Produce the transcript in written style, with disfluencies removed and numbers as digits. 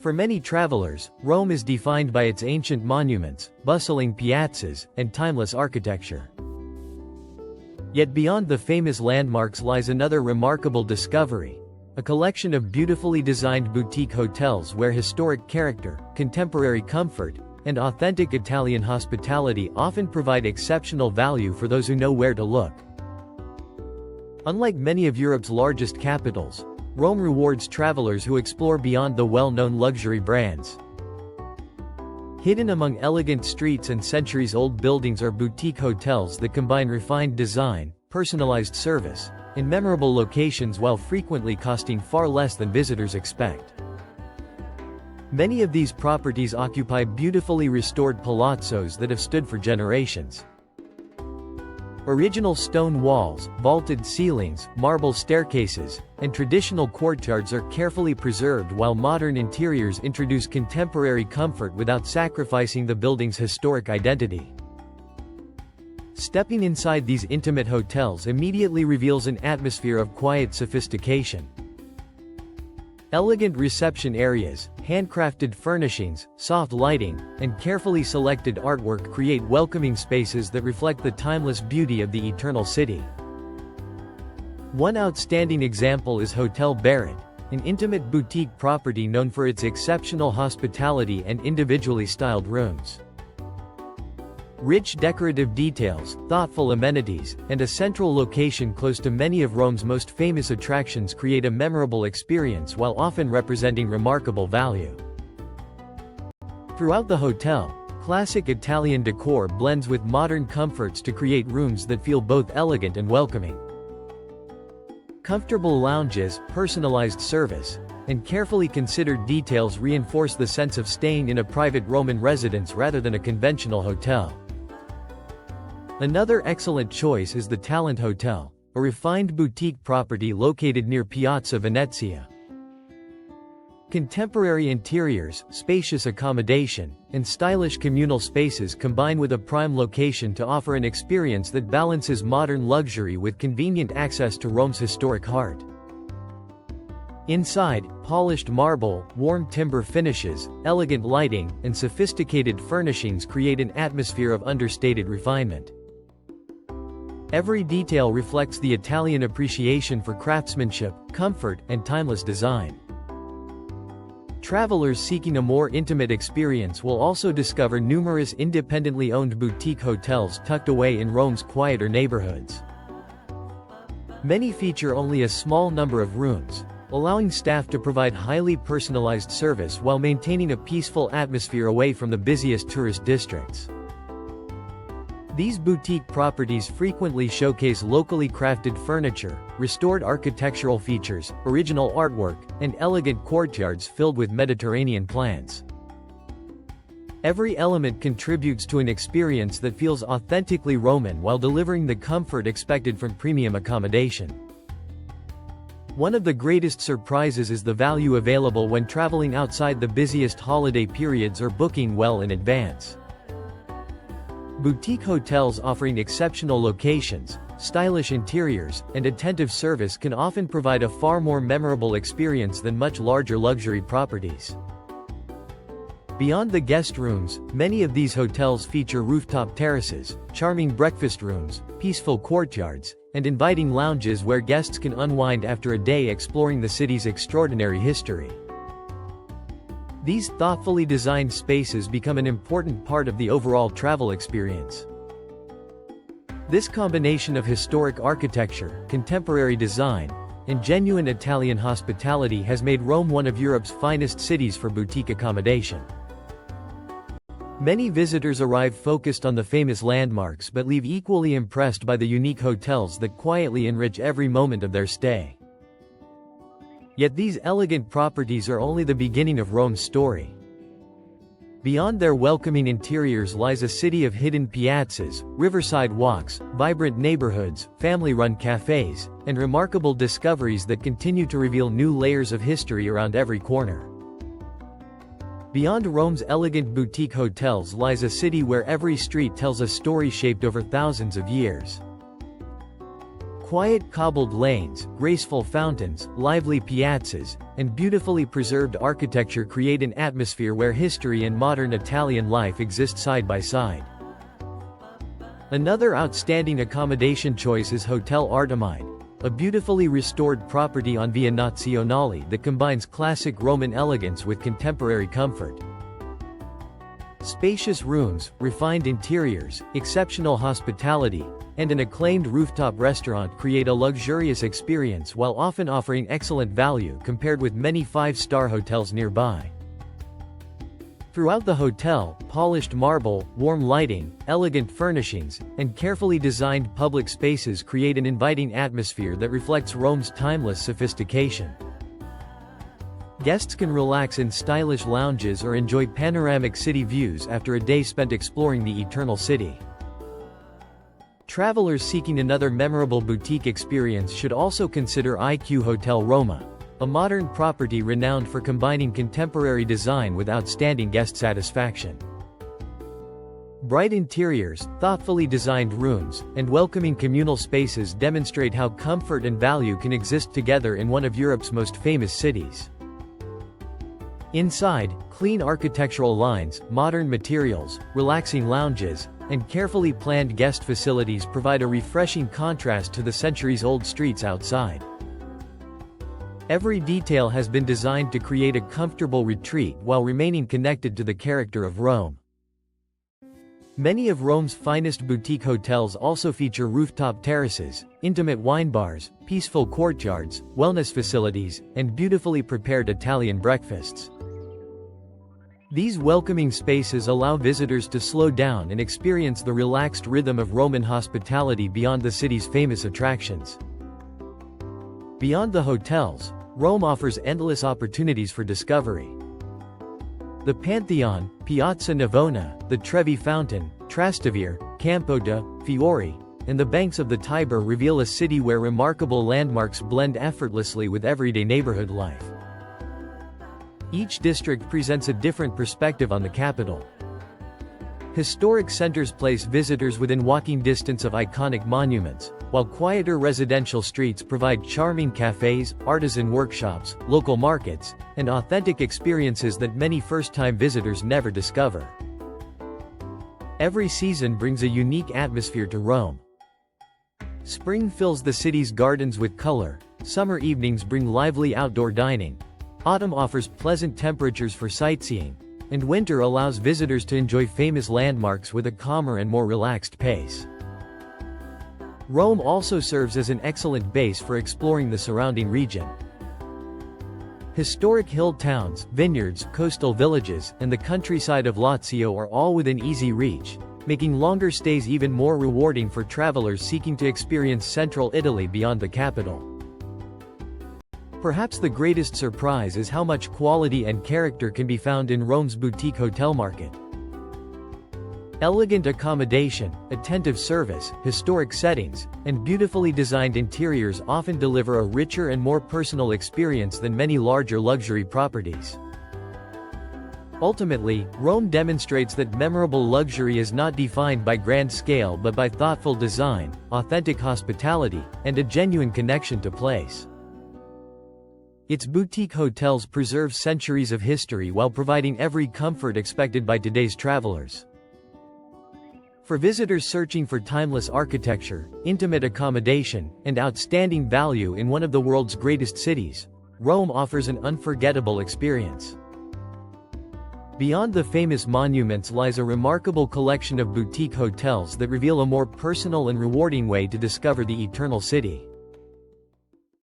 For many travelers, Rome is defined by its ancient monuments, bustling piazzas, and timeless architecture. Yet beyond the famous landmarks lies another remarkable discovery: a collection of beautifully designed boutique hotels where historic character, contemporary comfort, and authentic Italian hospitality often provide exceptional value for those who know where to look. Unlike many of Europe's largest capitals, Rome rewards travelers who explore beyond the well-known luxury brands. Hidden among elegant streets and centuries-old buildings are boutique hotels that combine refined design, personalized service, and memorable locations while frequently costing far less than visitors expect. Many of these properties occupy beautifully restored palazzos that have stood for generations. Original stone walls, vaulted ceilings, marble staircases, and traditional courtyards are carefully preserved, while modern interiors introduce contemporary comfort without sacrificing the building's historic identity. Stepping inside these intimate hotels immediately reveals an atmosphere of quiet sophistication. Elegant reception areas, handcrafted furnishings, soft lighting, and carefully selected artwork create welcoming spaces that reflect the timeless beauty of the Eternal City. One outstanding example is Hotel Barrett, an intimate boutique property known for its exceptional hospitality and individually styled rooms. Rich decorative details, thoughtful amenities, and a central location close to many of Rome's most famous attractions create a memorable experience while often representing remarkable value. Throughout the hotel, classic Italian decor blends with modern comforts to create rooms that feel both elegant and welcoming. Comfortable lounges, personalized service, and carefully considered details reinforce the sense of staying in a private Roman residence rather than a conventional hotel. Another excellent choice is the Talent Hotel, a refined boutique property located near Piazza Venezia. Contemporary interiors, spacious accommodation, and stylish communal spaces combine with a prime location to offer an experience that balances modern luxury with convenient access to Rome's historic heart. Inside, polished marble, warm timber finishes, elegant lighting, and sophisticated furnishings create an atmosphere of understated refinement. Every detail reflects the Italian appreciation for craftsmanship, comfort, and timeless design. Travelers seeking a more intimate experience will also discover numerous independently owned boutique hotels tucked away in Rome's quieter neighborhoods. Many feature only a small number of rooms, allowing staff to provide highly personalized service while maintaining a peaceful atmosphere away from the busiest tourist districts. These boutique properties frequently showcase locally crafted furniture, restored architectural features, original artwork, and elegant courtyards filled with Mediterranean plants. Every element contributes to an experience that feels authentically Roman while delivering the comfort expected from premium accommodation. One of the greatest surprises is the value available when traveling outside the busiest holiday periods or booking well in advance. Boutique hotels offering exceptional locations, stylish interiors, and attentive service can often provide a far more memorable experience than much larger luxury properties. Beyond the guest rooms, many of these hotels feature rooftop terraces, charming breakfast rooms, peaceful courtyards, and inviting lounges where guests can unwind after a day exploring the city's extraordinary history. These thoughtfully designed spaces become an important part of the overall travel experience. This combination of historic architecture, contemporary design, and genuine Italian hospitality has made Rome one of Europe's finest cities for boutique accommodation. Many visitors arrive focused on the famous landmarks but leave equally impressed by the unique hotels that quietly enrich every moment of their stay. Yet these elegant properties are only the beginning of Rome's story. Beyond their welcoming interiors lies a city of hidden piazzas, riverside walks, vibrant neighborhoods, family-run cafes, and remarkable discoveries that continue to reveal new layers of history around every corner. Beyond Rome's elegant boutique hotels lies a city where every street tells a story shaped over thousands of years. Quiet cobbled lanes, graceful fountains, lively piazzas, and beautifully preserved architecture create an atmosphere where history and modern Italian life exist side by side. Another outstanding accommodation choice is Hotel Artemide, a beautifully restored property on Via Nazionale that combines classic Roman elegance with contemporary comfort. Spacious rooms, refined interiors, exceptional hospitality, and an acclaimed rooftop restaurant create a luxurious experience while often offering excellent value compared with many five-star hotels nearby. Throughout the hotel, polished marble, warm lighting, elegant furnishings, and carefully designed public spaces create an inviting atmosphere that reflects Rome's timeless sophistication. Guests can relax in stylish lounges or enjoy panoramic city views after a day spent exploring the Eternal City. Travelers seeking another memorable boutique experience should also consider IQ Hotel Roma, a modern property renowned for combining contemporary design with outstanding guest satisfaction. Bright interiors, thoughtfully designed rooms, and welcoming communal spaces demonstrate how comfort and value can exist together in one of Europe's most famous cities. Inside, clean architectural lines, modern materials, relaxing lounges, and carefully planned guest facilities provide a refreshing contrast to the centuries-old streets outside. Every detail has been designed to create a comfortable retreat while remaining connected to the character of Rome. Many of Rome's finest boutique hotels also feature rooftop terraces, intimate wine bars, peaceful courtyards, wellness facilities, and beautifully prepared Italian breakfasts. These welcoming spaces allow visitors to slow down and experience the relaxed rhythm of Roman hospitality beyond the city's famous attractions. Beyond the hotels, Rome offers endless opportunities for discovery. The Pantheon, Piazza Navona, the Trevi Fountain, Trastevere, Campo de' Fiori, and the banks of the Tiber reveal a city where remarkable landmarks blend effortlessly with everyday neighborhood life. Each district presents a different perspective on the capital. Historic centers place visitors within walking distance of iconic monuments, while quieter residential streets provide charming cafes, artisan workshops, local markets, and authentic experiences that many first-time visitors never discover. Every season brings a unique atmosphere to Rome. Spring fills the city's gardens with color, summer evenings bring lively outdoor dining, autumn offers pleasant temperatures for sightseeing, and winter allows visitors to enjoy famous landmarks with a calmer and more relaxed pace. Rome also serves as an excellent base for exploring the surrounding region. Historic hill towns, vineyards, coastal villages, and the countryside of Lazio are all within easy reach, making longer stays even more rewarding for travelers seeking to experience central Italy beyond the capital. Perhaps the greatest surprise is how much quality and character can be found in Rome's boutique hotel market. Elegant accommodation, attentive service, historic settings, and beautifully designed interiors often deliver a richer and more personal experience than many larger luxury properties. Ultimately, Rome demonstrates that memorable luxury is not defined by grand scale but by thoughtful design, authentic hospitality, and a genuine connection to place. Its boutique hotels preserve centuries of history while providing every comfort expected by today's travelers. For visitors searching for timeless architecture, intimate accommodation, and outstanding value in one of the world's greatest cities, Rome offers an unforgettable experience. Beyond the famous monuments lies a remarkable collection of boutique hotels that reveal a more personal and rewarding way to discover the Eternal City.